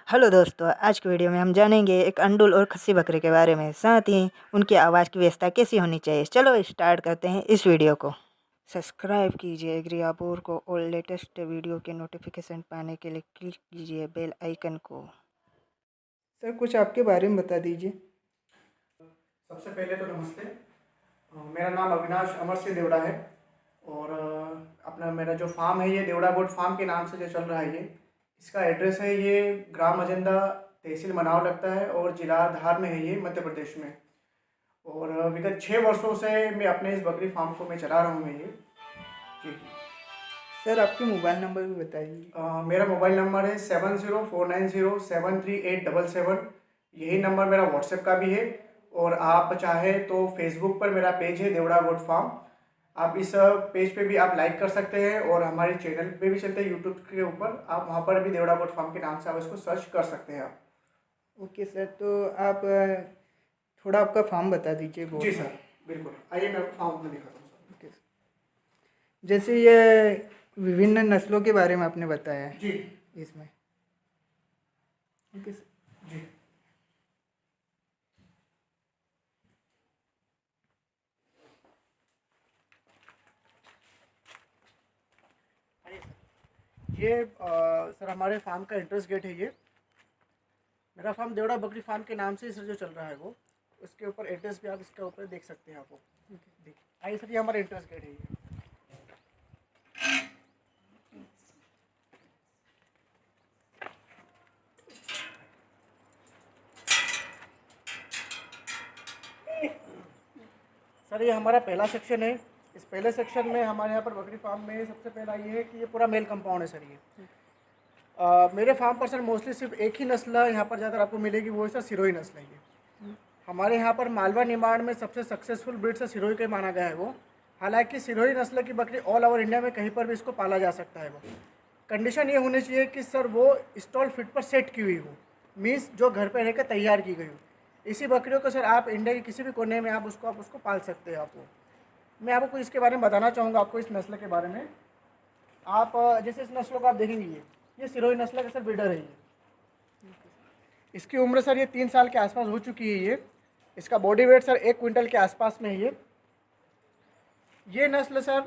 Hello दोस्तों, आज की वीडियो में हम जानेंगे एक अंडुल और खस्सी बकरे के बारे में, साथ ही उनकी आवाज़ की व्यवस्था कैसी होनी चाहिए। चलो स्टार्ट करते हैं इस वीडियो को। सब्सक्राइब कीजिए एग्रीआबोर को और लेटेस्ट वीडियो के नोटिफिकेशन पाने के लिए क्लिक कीजिए बेल आइकन को। सर, कुछ आपके बारे में बता दीजिए। सबसे पहले तो नमस्ते। मेरा नाम अविनाश अमर सिंह देवड़ा है और अपना मेरा जो फार्म है ये देवड़ा गोट फार्म के नाम से जो चल रहा है ये इसका एड्रेस है ये ग्राम अजंदा, तहसील मनाव लगता है और जिला धार में है ये मध्य प्रदेश में। और विगत 6 वर्षों से मैं अपने इस बकरी फार्म को मैं चला रहा हूँ मैं ये जी। सर, आपके मोबाइल नंबर भी बताइए। मेरा मोबाइल नंबर है 7049073877। यही नंबर मेरा व्हाट्सएप का भी है और आप चाहे तो फेसबुक पर मेरा पेज है देवड़ा गोट फार्म। आप इस पेज पे भी आप लाइक कर सकते हैं और हमारे चैनल पे भी चलते हैं यूट्यूब के ऊपर, आप वहाँ पर भी देवड़ा गोट फार्म के नाम से आप इसको सर्च कर सकते हैं आप। ओके सर, तो आप थोड़ा आपका फार्म बता दीजिए। जी सर, बिल्कुल, आइए मैं फार्म में दिखाता हूँ सर। Okay sir. जैसे ये विभिन्न नस्लों के बारे में आपने बताया है जी इसमें। Okay sir. जी। ये सर हमारे फार्म का एंट्रेंस गेट है ये। मेरा फार्म देवड़ा बकरी फार्म के नाम से सर जो चल रहा है वो, उसके ऊपर एड्रेस भी आप इसके ऊपर देख सकते हैं आपको। देखिए, आइए सर, ये हमारा एंट्रेंस गेट है ये। सर ये हमारा पहला सेक्शन है। इस पहले सेक्शन में हमारे यहाँ पर बकरी फार्म में सबसे पहला ये है कि ये पूरा मेल कंपाउंड है सर ये। मेरे फार्म पर सर मोस्टली सिर्फ एक ही नस्ल यहाँ पर ज़्यादा आपको मिलेगी, वो है सर सिरोही नस्ल है ये। हमारे यहाँ पर मालवा निमाड़ में सबसे सक्सेसफुल ब्रीड से सिरोही का माना गया है वो। हालांकि सिरोही नस्ल की बकरी ऑल ओवर इंडिया में कहीं पर भी इसको पाला जा सकता है वो। कंडीशन ये होनी चाहिए कि सर वो स्टॉल फिट पर सेट की हुई हो, मीन्स जो घर पर रहकर तैयार की गई हो। इसी बकरियों को सर आप इंडिया के किसी भी कोने में आप उसको पाल सकते हैं आपको। मैं आपको कुछ इसके बारे में बताना चाहूँगा आपको इस नस्ल के बारे में। आप जैसे इस नस्लों को आप देखेंगे ये सिरोही नस्ल का सर ब्रीडर है ये। इसकी उम्र सर ये 3 साल के आसपास हो चुकी है ये। इसका बॉडी वेट सर 1 क्विंटल के आसपास में है ये नस्ल सर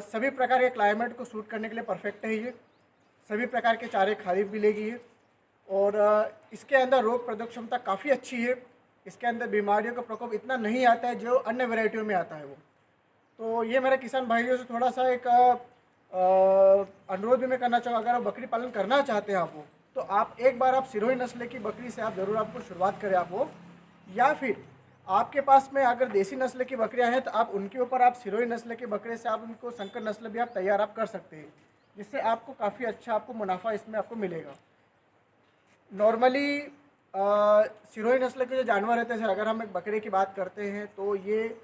सभी प्रकार के क्लाइमेट को सूट करने के लिए परफेक्ट है ये। सभी प्रकार के चारे खाने भी लेगी ये और इसके अंदर रोग प्रतिरोधक क्षमता काफ़ी अच्छी है। इसके अंदर बीमारियों का प्रकोप इतना नहीं आता है जो अन्य वैरायटियों में आता है वो। तो ये मेरे किसान भाइयों से थोड़ा सा एक अनुरोध भी मैं करना चाहूँगा, अगर आप बकरी पालन करना चाहते हैं आप वो, तो आप एक बार आप सिरोही नस्ल की बकरी से आप ज़रूर आपको शुरुआत करें आप वो। या फिर आपके पास में अगर देसी नस्ल की बकरियां हैं तो आप उनके ऊपर आप सिरोही नस्ल के बकरे से आप उनको संकर नस्ल भी आप तैयार आप कर सकते हैं, जिससे आपको काफ़ी अच्छा आपको मुनाफा इसमें आपको मिलेगा। नॉर्मली सिरोही नस्ल के जो जानवर रहते हैं सर, अगर हम एक बकरे की बात करते हैं तो ये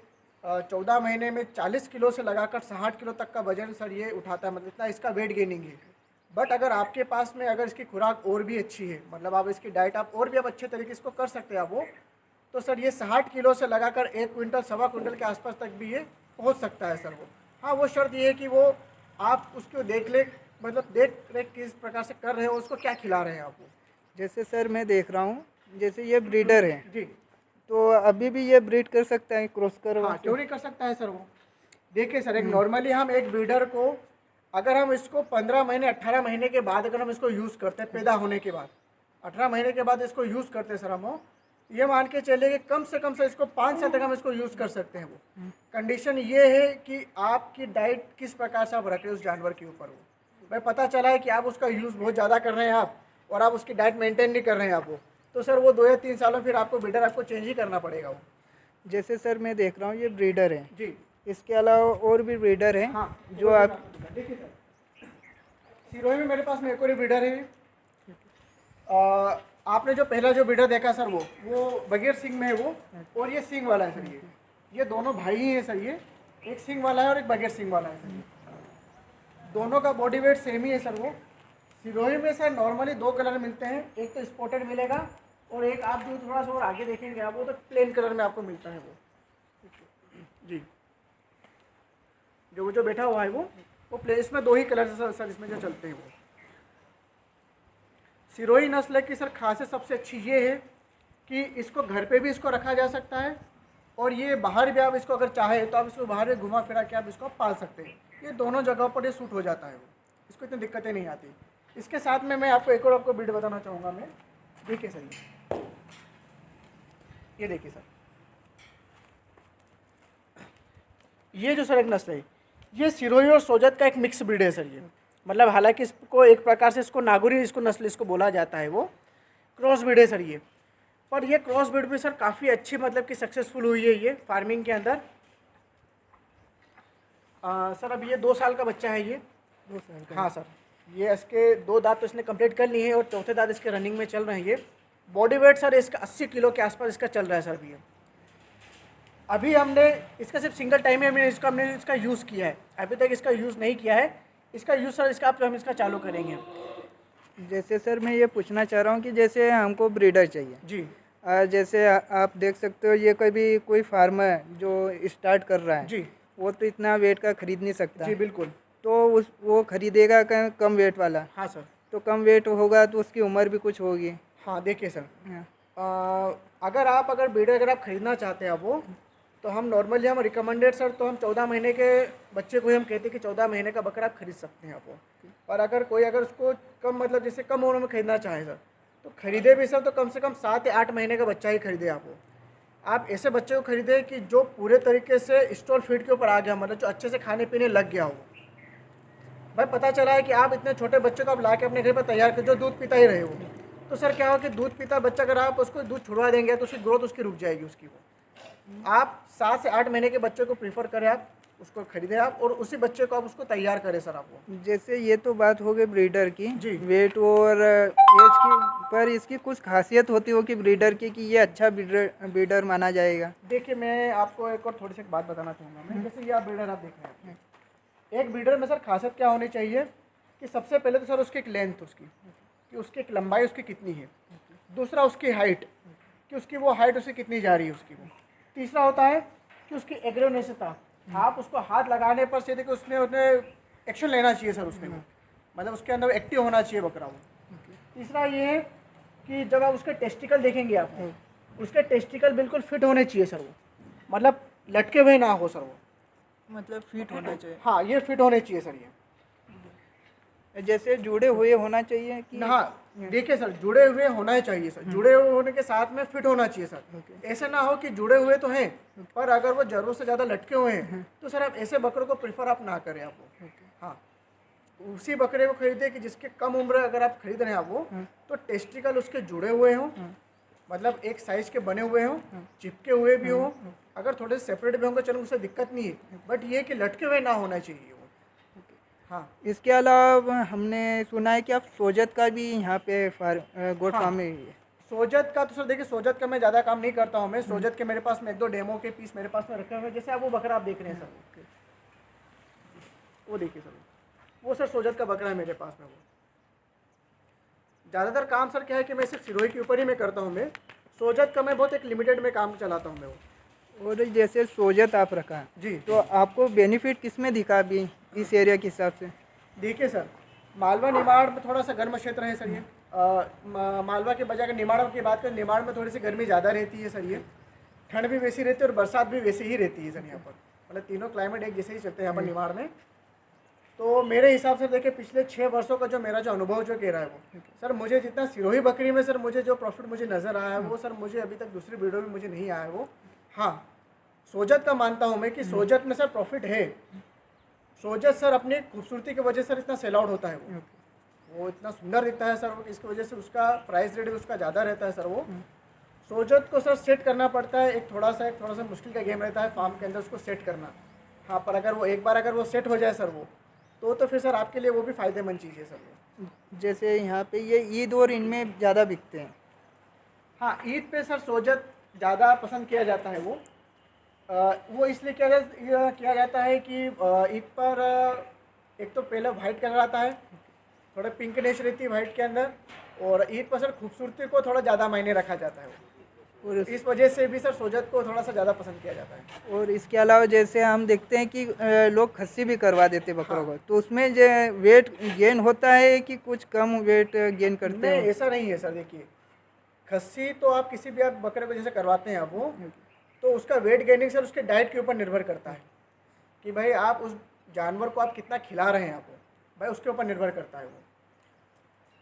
14 महीने में 40 किलो से लगाकर 60 किलो तक का वजन सर ये उठाता है, मतलब इतना इसका वेट गेनिंग है। बट अगर आपके पास में अगर इसकी खुराक और भी अच्छी है, मतलब आप इसकी डाइट आप और भी आप अच्छे तरीके से इसको कर सकते हैं आप वो, तो सर ये 60 किलो से लगाकर 1 क्विंटल 1.25 क्विंटल के आसपास तक भी ये पहुँच सकता है सर वो। हाँ, वो शर्त ये है कि वो आप उसको देख रेख किस प्रकार से कर रहे हो, उसको क्या खिला रहे हैं आप वो। जैसे सर मैं देख रहा हूँ, जैसे ये ब्रीडर है जी तो अभी भी ये ब्रीड कर सकता है क्रॉस करवा हाँ, के? क्यों नहीं कर सकता है सर वो। देखिए सर, एक नॉर्मली हम एक ब्रीडर को अगर हम इसको 15 महीने 18 महीने के बाद अगर हम इसको यूज़ करते हैं, पैदा होने के बाद 18 महीने के बाद इसको यूज़ करते हैं सर हम, ये मान के चलिए कि कम से कम सर इसको 5 साल तक हम इसको यूज़ कर सकते हैं वो। कंडीशन ये है कि आपकी डाइट किस प्रकार से आप रख रहे हो उस जानवर के ऊपर वो। भाई पता चला है कि आप उसका यूज़ बहुत ज़्यादा कर रहे हैं आप और आप उसकी डाइट मेंटेन नहीं कर रहे हैं आप वो, तो सर वो 2 या 3 सालों फिर आपको ब्रीडर आपको चेंज ही करना पड़ेगा वो। जैसे सर मैं देख रहा हूँ ये ब्रीडर है, जी इसके अलावा और भी ब्रीडर हैं हाँ, जो आप देखिए सर, सिरोही में मेरे पास में एक और ब्रीडर है। आपने जो पहला जो ब्रीडर देखा सर वो बगैर सिंग में है वो, और ये सिंग वाला है सर ये दोनों भाई ही हैं सर ये। एक सिंग वाला है और एक बगैर सिंग वाला है सर। दोनों का बॉडी वेट सेम ही है सर वो। सिरोही में सर नॉर्मली 2 कलर मिलते हैं, एक तो स्पॉटेड मिलेगा और एक आप जो थोड़ा सा और आगे देखेंगे आप वो तो प्लेन कलर में आपको मिलता है वो। जी, जो बैठा हुआ है वो प्लेन, इसमें 2 ही कलर सर इसमें जो चलते हैं वो। सिरोही नस्ल की सर खासियत सबसे अच्छी ये है कि इसको घर पे भी इसको रखा जा सकता है, और ये बाहर भी आप इसको अगर चाहे तो आप इसको बाहर भी घुमा फिरा के आप इसको पाल सकते हैं। ये दोनों जगहों पर ये सूट हो जाता है, वो इसको इतनी दिक्कतें नहीं आती। इसके साथ में मैं आपको एक और आपको ब्रीड बताना चाहूँगा मैं। देखिए सर, ये देखिए सर, ये जो सर एक नस्ल है, ये सिरोही और सोजत का एक मिक्स ब्रीड है सर। ये मतलब हालांकि इसको एक प्रकार से इसको नागौरी इसको नस्ल इसको बोला जाता है, वो क्रॉस ब्रीड है सर ये। पर ये क्रॉस ब्रीड भी सर काफ़ी अच्छी मतलब कि सक्सेसफुल हुई है ये फार्मिंग के अंदर। सर अब ये 2 साल का बच्चा है ये। 2 साल का? हाँ सर, ये इसके 2 दांत तो इसने कंप्लीट कर लिए हैं और चौथे दांत इसके रनिंग में चल रहे हैं। ये बॉडी वेट सर इसका 80 किलो के आसपास इसका चल रहा है सर। अभी हमने इसका सिर्फ सिंगल टाइम ही हमने इसका यूज़ किया है, अभी तक इसका यूज़ नहीं किया है। इसका यूज़ सर इसका हम इसका चालू करेंगे। जैसे सर मैं ये पूछना चाह रहा हूँ कि जैसे हमको ब्रीडर चाहिए जी जैसे आप देख सकते हो ये कोई फार्मर जो स्टार्ट कर रहा है जी वो तो इतना वेट का खरीद नहीं सकता। जी बिल्कुल। तो वो खरीदेगा कम वेट वाला। हाँ सर। तो कम वेट होगा तो उसकी उम्र भी कुछ होगी। हाँ देखिए सर, हाँ। अगर ब्रीडर अगर आप ख़रीदना चाहते हैं वो, तो हम नॉर्मली हम रिकमेंडेड सर तो हम 14 महीने के बच्चे को ही हम कहते हैं कि 14 महीने का बकरा आप खरीद सकते हैं आप वो। और अगर उसको कम मतलब जैसे कम उम्र में खरीदना चाहे सर, तो खरीदे भी सर तो कम से कम 7 या 8 महीने का बच्चा ही खरीदे आप वो। आप ऐसे बच्चे को खरीदे कि जो पूरे तरीके से स्टॉल फीड के ऊपर आ गया, मतलब जो अच्छे से खाने पीने लग गया हो। भाई पता चला है कि आप इतने छोटे बच्चे को आप ला के अपने घर पर तैयार कर जो दूध पीता ही रहे हो, तो सर क्या हो कि दूध पीता बच्चा अगर आप उसको दूध छुड़वा देंगे तो उसकी ग्रोथ उसकी रुक जाएगी उसकी। वो आप 7 से 8 महीने के बच्चे को प्रीफर करें, आप उसको खरीदें आप, और उसी बच्चे को आप उसको तैयार करें सर आप वो। जैसे ये तो बात हो गई ब्रीडर की जी। वेट और एज की, पर इसकी कुछ खासियत होती हो कि ब्रीडर की कि ये अच्छा ब्रीडर माना जाएगा। देखिए मैं आपको एक और थोड़ी सी बात बताना चाहूँगा मैं। जैसे ये आप ब्रीडर आप देख रहे हैं, एक ब्रीडर में सर खासियत क्या होनी चाहिए कि सबसे पहले तो सर उसकी एक लेंथ उसकी कि उसकी एक लंबाई उसकी कितनी है। दूसरा उसकी हाइट कि उसकी वो हाइट उसकी कितनी जा रही है उसकी वो। तीसरा होता है कि उसकी एग्रेसिवता, आप उसको हाथ लगाने पर सीधे कि उसने एक्शन लेना चाहिए सर उसने, मतलब उसके अंदर एक्टिव होना चाहिए बकरा वो। तीसरा ये है कि जब आप उसके टेस्टिकल देखेंगे आप, उसके टेस्टिकल बिल्कुल फिट होने चाहिए सर वो, मतलब लटके हुए ना हो सर वो, मतलब फिट होना चाहिए। हाँ ये फिट होने चाहिए सर ये। जैसे जुड़े हुए होना चाहिए कि हाँ देखिए सर, जुड़े हुए होना ही चाहिए सर, जुड़े हुए होने के साथ में फिट होना चाहिए सर। ऐसा ना हो कि जुड़े हुए तो हैं पर अगर वो जरूरत से ज़्यादा लटके हुए हैं तो सर आप ऐसे बकरों को प्रेफर आप ना करें आप वो। हाँ उसी बकरे को खरीदे कि जिसके कम उम्र अगर आप खरीद रहे हैं आप वो, तो टेस्टिकल उसके जुड़े हुए हों, मतलब एक साइज के बने हुए हों, चिपके हुए भी हों। अगर थोड़े से सेपरेट भी होंगे चलो उससे दिक्कत नहीं है, बट ये कि लटके हुए ना होना चाहिए वो। हाँ इसके अलावा हमने सुना है कि आप सोजत का भी यहाँ पे गोट फार्म में है। सोजत का तो सर देखिए, सोजत का मैं ज़्यादा काम नहीं करता हूँ। मैं सोजत के मेरे पास में 1-2 डेमो के पीस मेरे पास में रखे हुए हैं। जैसे आप वो बकरा आप देख रहे हैं सर, वो देखिए सर, वो सर सोजत का बकरा है मेरे पास में। वो ज़्यादातर काम सर क्या है कि मैं सिर्फ सिरोही के ऊपर ही मैं करता हूँ। मैं सोजत का मैं बहुत एक लिमिटेड में काम चलाता हूँ मैं वो। और जैसे सोजत आप रखा जी तो आपको बेनिफिट किस में दिखा अभी इस एरिया के हिसाब से? देखिए सर, मालवा निमाड़ में थोड़ा सा गर्म क्षेत्र है सर ये। मालवा के बजाय अगर निमाड़ की बात करें, निमाड़ में थोड़ी सी गर्मी ज़्यादा रहती है सर ये, ठंड भी वैसी रहती है और बरसात भी वैसी ही रहती है सर यहाँ पर, मतलब तीनों क्लाइमेट एक जैसे ही चलते हैं यहाँ पर निमाड़ में। तो मेरे हिसाब से देखिए पिछले 6 वर्षों का जो मेरा जो अनुभव जो कह रहा है वो सर, मुझे जितना सिरोही बकरी में सर मुझे जो प्रॉफिट मुझे नज़र आया है वो सर मुझे अभी तक दूसरी वीडियो में मुझे नहीं आया है वो। हाँ सोजत का मानता हूँ मैं कि सोजत में सर प्रॉफिट है। सोजत सर अपनी खूबसूरती की वजह से इतना सेल आउट होता है वो इतना सुंदर दिखता है सर, इसकी वजह से उसका प्राइस रेट भी उसका ज़्यादा रहता है सर। वो सोजत को सर सेट करना पड़ता है, एक थोड़ा सा मुश्किल का गेम रहता है फार्म के अंदर उसको सेट करना। हाँ पर अगर वो एक बार अगर वो सेट हो जाए सर वो तो फिर सर आपके लिए वो भी फ़ायदेमंद चीज़ है सर वो। जैसे यहाँ पे ये ईद और इनमें ज़्यादा बिकते हैं। हाँ ईद पे सर सोजत ज़्यादा पसंद किया जाता है वो इसलिए किया जाता है कि ईद पर एक तो पहले वाइट कलर आता है, थोड़ा पिंकनेश रहती है वाइट के अंदर, और ईद पर सर खूबसूरती को थोड़ा ज़्यादा मायने रखा जाता है वो। और इस वजह से भी सर सोजत को थोड़ा सा ज़्यादा पसंद किया जाता है। और इसके अलावा जैसे हम देखते हैं कि लोग खस्सी भी करवा देते हैं बकरों हाँ। को, तो उसमें जो वेट गेन होता है कि कुछ कम वेट गेन करते नहीं, हो? ऐसा नहीं है सर। देखिए, खस्सी तो आप किसी भी आप बकरे को जैसे करवाते हैं आप वो, तो उसका वेट गेनिंग सर उसके डाइट के ऊपर निर्भर करता है कि भाई आप उस जानवर को आप कितना खिला रहे हैं आपको, भाई उसके ऊपर निर्भर करता है वो।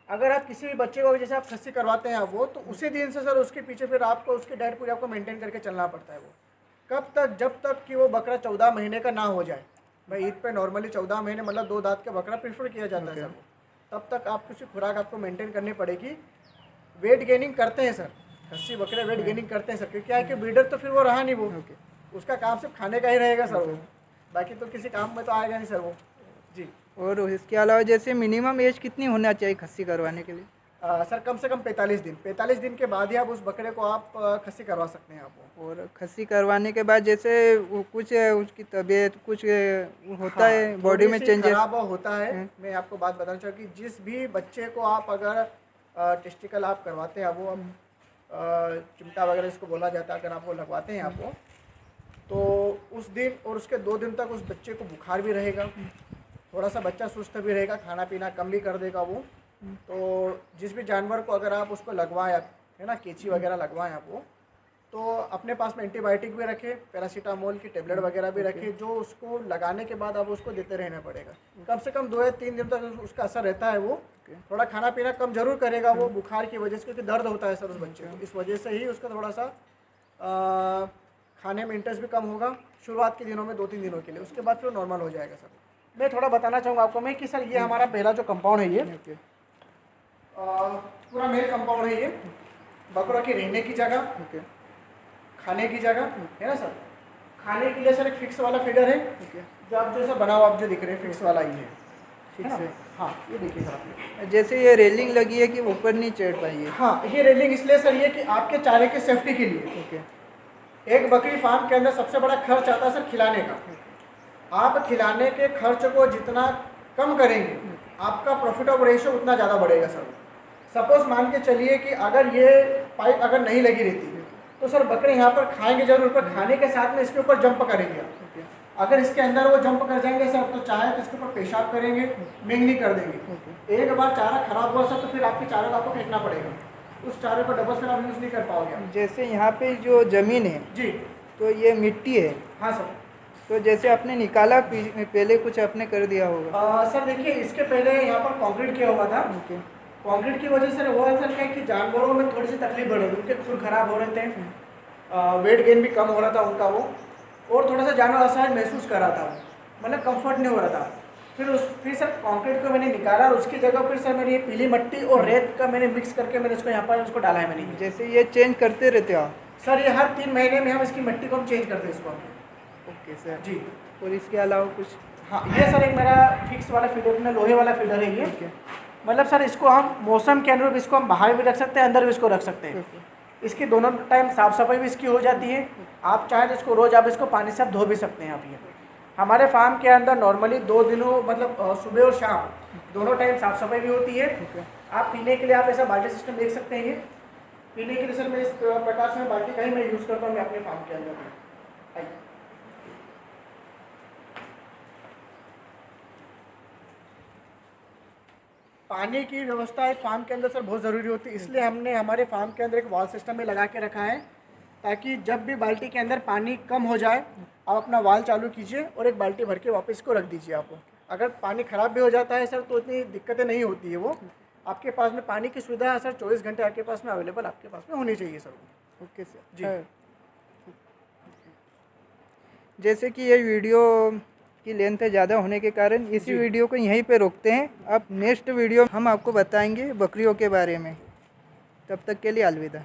अगर आप किसी भी बच्चे को जैसे आप खस्सी करवाते हैं आप वो, तो उसी दिन से सर उसके पीछे फिर आपको उसकी डाइट पूरी आपको मेंटेन करके चलना पड़ता है वो। कब तक? जब तक कि वो बकरा 14 महीने का ना हो जाए। भाई ईद पे नॉर्मली 14 महीने मतलब 2 दांत का बकरा प्रेफर किया जाता है सर वो। तब तक आपको उसकी खुराक आपको मेंटेन करनी पड़ेगी। वेट गेनिंग करते हैं सर, खस्सी बकरे वेट गेनिंग करते हैं सर, क्योंकि क्या है कि ब्रीडर तो फिर वो रहा नहीं वो, उसका काम सिर्फ खाने का ही रहेगा सर वो, बाकी तो किसी काम में तो आएगा नहीं सर वो। जी। और इसके अलावा जैसे मिनिमम एज कितनी होना चाहिए खस्सी करवाने के लिए? सर कम से कम 45 दिन के बाद ही आप उस बकरे को आप खस्सी करवा सकते हैं आप वो। और खस्सी करवाने के बाद जैसे कुछ उसकी तबीयत कुछ होता है बॉडी में थोड़ी सी चेंजेस? खराब होता है। मैं आपको बात बताना चाहूँ कि जिस भी बच्चे को आप अगर टेस्टिकल आप करवाते हैं वो, चिमटा वगैरह इसको बोला जाता है, अगर आप वो लगवाते हैं आप वो, तो उस दिन और उसके 2 दिन तक उस बच्चे को बुखार भी रहेगा, थोड़ा सा बच्चा सुस्त भी रहेगा, खाना पीना कम भी कर देगा वो। तो जिस भी जानवर को अगर आप उसको लगवाएं आप, है ना, केंची वगैरह लगवाएं आप वो, तो अपने पास में एंटीबायोटिक भी रखें, पैरासीटामोल की टेबलेट वगैरह भी रखें, जो उसको लगाने के बाद आप उसको देते रहना पड़ेगा। कम से कम 2 या 3 दिन तक उसका असर रहता है वो। थोड़ा खाना पीना कम जरूर करेगा वो बुखार की वजह से, क्योंकि दर्द होता है सर उस बच्चे को, इस वजह से ही उसका थोड़ा सा खाने में इंटरेस्ट भी कम होगा शुरुआत के दिनों में, 2-3 दिनों के लिए। उसके बाद फिर नॉर्मल हो जाएगा सर। मैं थोड़ा बताना चाहूँगा आपको मैं कि सर ये हमारा पहला जो कंपाउंड है ये पूरा मेल कंपाउंड है ये। बकरों की रहने की जगह, खाने की जगह, है ना सर। खाने के लिए सर एक फिक्स वाला फीडर है, जो आप जैसा बनाओ आप जो दिख रहे हैं फिक्स वाला ये है ना। हाँ, ये देखिए सर आप, जैसे ये रेलिंग लगी है कि ऊपर नहीं चढ़ पाइए? हाँ, ये रेलिंग इसलिए सर ये कि आपके चारे की सेफ्टी के लिए। एक बकरी फार्म के अंदर सबसे बड़ा खर्च आता है सर खिलाने का। आप खिलाने के खर्च को जितना कम करेंगे आपका प्रॉफिट ऑफ रेशियो उतना ज़्यादा बढ़ेगा सर। सपोज मान के चलिए कि अगर ये पाइप अगर नहीं लगी रहती तो सर बकरे यहाँ पर खाएंगे जरूर, पर खाने के साथ में इसके ऊपर जंप करेंगे। अगर इसके अंदर वो जंप कर जाएंगे सर तो चाहे तो इसके ऊपर पेशाब करेंगे, मेंगनी कर देंगे। एक बार चारा खराब हुआ सर तो फिर आपके चारे को आपको फेंकना पड़ेगा, उस चारे को डबल फिर आप यूज़ नहीं कर पाओगे। जैसे यहाँ पे जो ज़मीन है जी, तो ये मिट्टी है। हाँ सर। तो जैसे आपने निकाला पहले कुछ आपने कर दिया होगा? सर देखिए, इसके पहले यहाँ पर कंक्रीट किया हुआ था। कंक्रीट की वजह से हुआ सर क्या कि जानवरों में थोड़ी सी तकलीफ बढ़ रही थी, उनके खुर खराब हो रहे थे, वेट गेन भी कम हो रहा था उनका वो, और थोड़ा सा जानवर असहज महसूस कर रहा था वो, मतलब कंफर्ट नहीं हो रहा था। फिर सर कंक्रीट को मैंने निकाला और उसकी जगह फिर सर मैंने ये पीली मिट्टी और रेत का मैंने मिक्स करके मैंने इसको यहाँ पर उसको डाला है मैंने। जैसे ये चेंज करते रहते हो आप? सर ये हर 3 महीने में हम इसकी मिट्टी को हम चेंज करते हैं इसको हम। ओके सर जी। और इसके अलावा कुछ? हाँ, ये सर एक मेरा फिक्स वाला फीडर है, लोहे वाला फीडर है ये। मतलब सर इसको हम मौसम के अनुरूप इसको हम बाहर भी रख सकते हैं, अंदर भी इसको रख सकते हैं। इसकी दोनों टाइम साफ़ सफाई भी इसकी हो जाती है। आप चाहें तो इसको रोज़ आप इसको पानी से आप धो भी सकते हैं आप। ये हमारे फार्म के अंदर नॉर्मली 2 दिनों मतलब सुबह और शाम दोनों टाइम साफ़ सफाई भी होती है। आप पीने के लिए आप ऐसा बाल्टी सिस्टम देख सकते हैं। ये पीने के लिए सर मैं इस प्रकार से बाल्टी का ही मैं यूज़ करता हूँ मैं अपने फार्म के अंदर। पानी की व्यवस्था एक फार्म के अंदर सर बहुत ज़रूरी होती है, इसलिए हमने हमारे फार्म के अंदर एक वाल सिस्टम में लगा के रखा है, ताकि जब भी बाल्टी के अंदर पानी कम हो जाए आप अपना वाल चालू कीजिए और एक बाल्टी भर के वापस इसको रख दीजिए। आपको अगर पानी ख़राब भी हो जाता है सर तो इतनी दिक्कतें नहीं होती है वो। आपके पास में पानी की सुविधा सर 24 घंटे आपके पास में अवेलेबल आपके पास में होनी चाहिए सर। ओके सर जी। जैसे कि ये वीडियो की लेंथ ज़्यादा होने के कारण इसी वीडियो को यहीं पे रोकते हैं। अब नेक्स्ट वीडियो हम आपको बताएंगे बकरियों के बारे में। तब तक के लिए अलविदा।